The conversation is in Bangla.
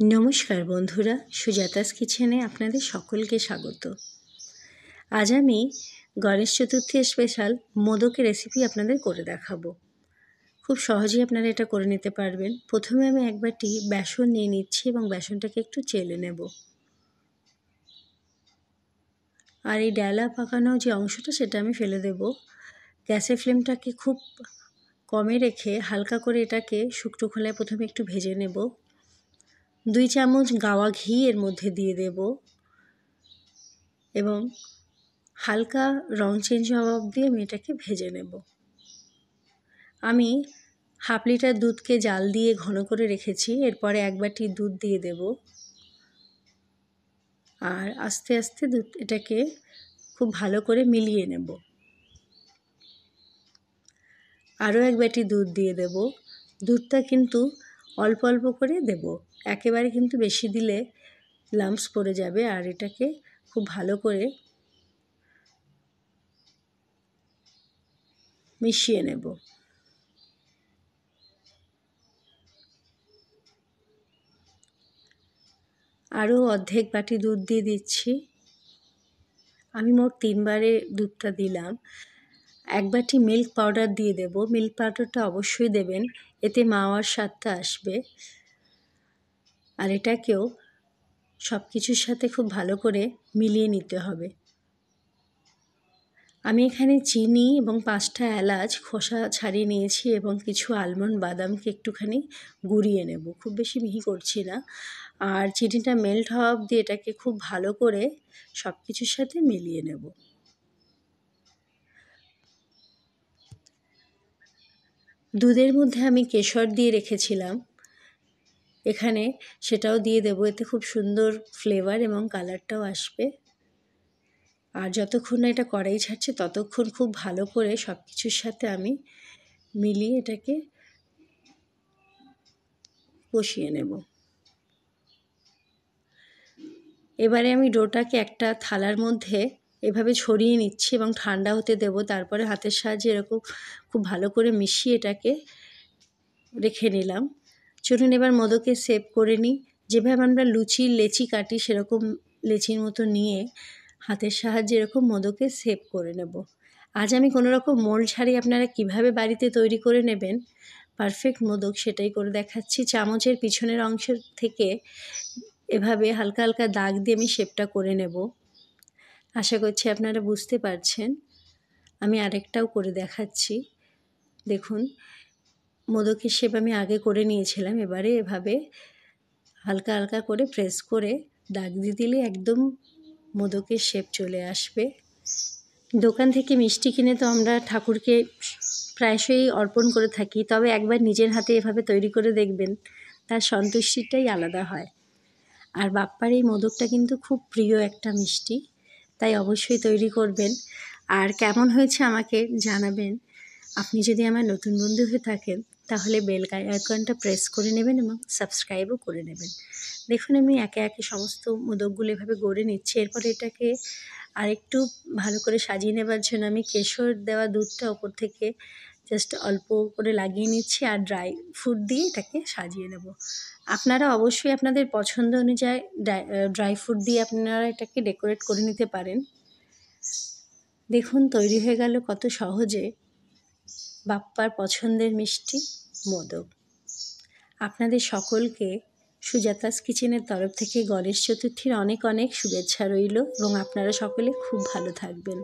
নমস্কার বন্ধুরা, সুজাতাস কিচেনে আপনাদের সকলকে স্বাগত। আজ আমি গণেশ চতুর্থীর স্পেশাল মোদকের রেসিপি আপনাদের করে দেখাবো। খুব সহজেই আপনারা এটা করে নিতে পারবেন। প্রথমে আমি এক বাটি বেসন নিয়ে নিচ্ছি এবং বেসনটাকে একটু চেলে নেব। আর এই ডালা পাকানো যে অংশটা সেটা আমি ফেলে দেব। গ্যাসের ফ্লেমটাকে খুব কমে রেখে হালকা করে এটাকে শুকনো খোলায় প্রথমে একটু ভেজে নেব। 2 চামচ গাওয়া ঘি এর মধ্যে দিয়ে দেব এবং হালকা রং চেঞ্জ হওয়া অবধি আমি এটাকে ভেজে নেব। আমি হাফ লিটার দুধকে জাল দিয়ে ঘন করে রেখেছি। এরপরে এক বাটি দুধ দিয়ে দেব আর আস্তে আস্তে এটাকে খুব ভালো করে মিলিয়ে নেব। আরও এক বাটি দুধ দিয়ে দেব। দুধটা কিন্তু অল্প অল্প করে দেব, একেবারে কিন্তু বেশি দিলে লাম্পস পড়ে যাবে। আর এটাকে খুব ভালো করে মিশিয়ে নেব। আরও অর্ধেক বাটি দুধ দিয়ে দিচ্ছি। আমি মোট 3 বারে দুধটা দিলাম। এক বাটি মিল্ক পাউডার দিয়ে দেব। মিল্ক পাউডারটা অবশ্যই দেবেন, এতে মাওয়ার স্বাদটা আসবে। আর এটাকেও সব কিছুর সাথে খুব ভালো করে মিলিয়ে নিতে হবে। আমি এখানে চিনি এবং 5টা এলাচ খোসা ছাড়িয়ে নিয়েছি এবং কিছু আলমন্ড বাদামকে একটুখানি গুঁড়িয়ে নেব, খুব বেশি মিহি করছি না। আর চিনিটা মেল্ট হওয়া অবধি এটাকে খুব ভালো করে সব কিছুর সাথে মিলিয়ে নেব। দুধের মধ্যে আমি কেশর দিয়ে রেখেছিলাম, এখানে সেটাও দিয়ে দেব, এতে খুব সুন্দর ফ্লেভার এবং কালারটাও আসবে। আর যতক্ষণ না এটা কড়াই ছাড়ছে ততক্ষণ খুব ভালো করে সব কিছুর সাথে আমি মিলিয়ে এটাকে কষিয়ে নেব। এবারে আমি ডোটাকে একটা থালার মধ্যে এভাবে ছড়িয়ে নিচ্ছি এবং ঠান্ডা হতে দেব। তারপরে হাতের সাহায্যে এরকম খুব ভালো করে মিশিয়ে এটাকে রেখে নিলাম। চলুন এবার মোদকের শেপ করে নিই। যেভাবে আমরা লেচি কাটি সেরকম লেচির মতো নিয়ে হাতের সাহায্যে এরকম মোদকের শেপ করে নেব। আজ আমি কোনো রকম মোল্ড ছাড়াই আপনারা কিভাবে বাড়িতে তৈরি করে নেবেন পারফেক্ট মোদক সেটাই করে দেখাচ্ছি। চামচের পিছনের অংশ থেকে এভাবে হালকা হালকা দাগ দিয়ে আমি শেপটা করে নেব। আশা করছি আপনারা বুঝতে পারছেন। আমি আরেকটাও করে দেখাচ্ছি। দেখুন, মোদকের শেপ আমি আগে করে নিয়েছিলাম। এবারে এভাবে হালকা হালকা করে প্রেস করে দাগ দিয়ে দিলে একদম মোদকের শেপ চলে আসবে। দোকান থেকে মিষ্টি কিনে তো আমরা ঠাকুরকে প্রায়শই অর্পণ করে থাকি, তবে একবার নিজের হাতে এভাবে তৈরি করে দেখবেন, তার সন্তুষ্টিটাই আলাদা হয়। আর বাপ্পার এই মোদকটা কিন্তু খুব প্রিয় একটা মিষ্টি, তাই অবশ্যই তৈরি করবেন। আর কেমন হয়েছে আমাকে জানাবেন। আপনি যদি আমার নতুন বন্ধু হয়ে থাকেন তাহলে বেল আইকনটা প্রেস করে নেবেন এবং সাবস্ক্রাইবও করে নেবেন। দেখুন আমি একে একে সমস্ত মোদকগুলো এভাবে গড়ে নিচ্ছি। এরপর এটাকে আরেকটু ভালো করে সাজিয়ে নেবার জন্য আমি কেশর দেওয়া দুধটা ওপর থেকে জাস্ট অল্প করে লাগিয়ে নিচ্ছি আর ড্রাই ফ্রুট দিয়ে এটাকে সাজিয়ে নেব। আপনারা অবশ্যই আপনাদের পছন্দ অনুযায়ী ড্রাই ফ্রুট দিয়ে আপনারা এটাকে ডেকোরেট করে নিতে পারেন। দেখুন তৈরি হয়ে গেল কত সহজে বাপ্পার পছন্দের মিষ্টি মোদক। আপনাদের সকলকে সুজাতাস কিচেনের তরফ থেকে গণেশ চতুর্থীর অনেক অনেক শুভেচ্ছা রইল এবং আপনারা সকলে খুব ভালো থাকবেন।